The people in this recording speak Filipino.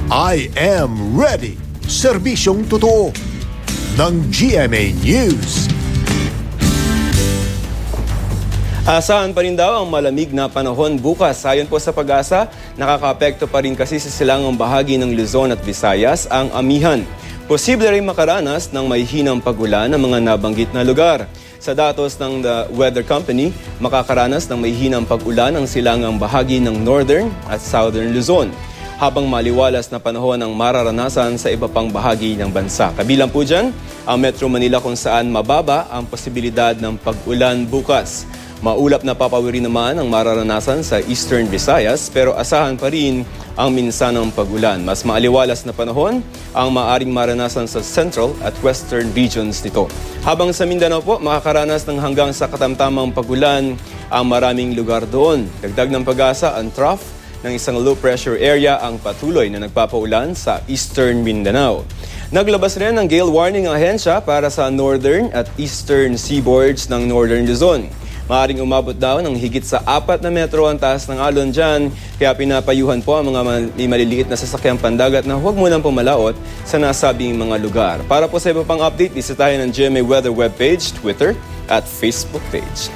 I am ready. Serbisyong totoo ng GMA News. Asahan pa rin daw ang malamig na panahon bukas. Ayon po sa Pag-asa, nakakaapekto pa rin kasi sa silangang bahagi ng Luzon at Visayas ang amihan. Posible rin makaranas ng may hinang pag-ulan ng mga nabanggit na lugar. Sa datos ng The Weather Company, makakaranas ng may hinang pag-ulan ang silangang bahagi ng Northern at Southern Luzon, habang maliwalas na panahon ang mararanasan sa iba pang bahagi ng bansa. Kabilang po dyan ang Metro Manila kung saan mababa ang posibilidad ng pag-ulan bukas. Maulap na papawiri naman ang mararanasan sa Eastern Visayas pero asahan pa rin ang minsanang pag-ulan. Mas maaliwalas na panahon ang maaring maranasan sa Central at Western regions nito. Habang sa Mindanao po, makakaranas ng hanggang sa katamtamang pag-ulan ang maraming lugar doon. Dagdag ng Pag-asa, ang trough ng isang low pressure area ang patuloy na nagpapaulan sa Eastern Mindanao. Naglabas rin ng gale warning ang ahensya para sa Northern at Eastern seaboards ng Northern Luzon. Maaring umabot daw ng higit sa 4 na metro ang taas ng alon dyan, kaya pinapayuhan po ang mga maliliit na sasakyang pandagat na huwag munang pumalaot sa nasabing mga lugar. Para po sa iba pang update, bisitahin ang GMA Weather webpage, Twitter at Facebook page.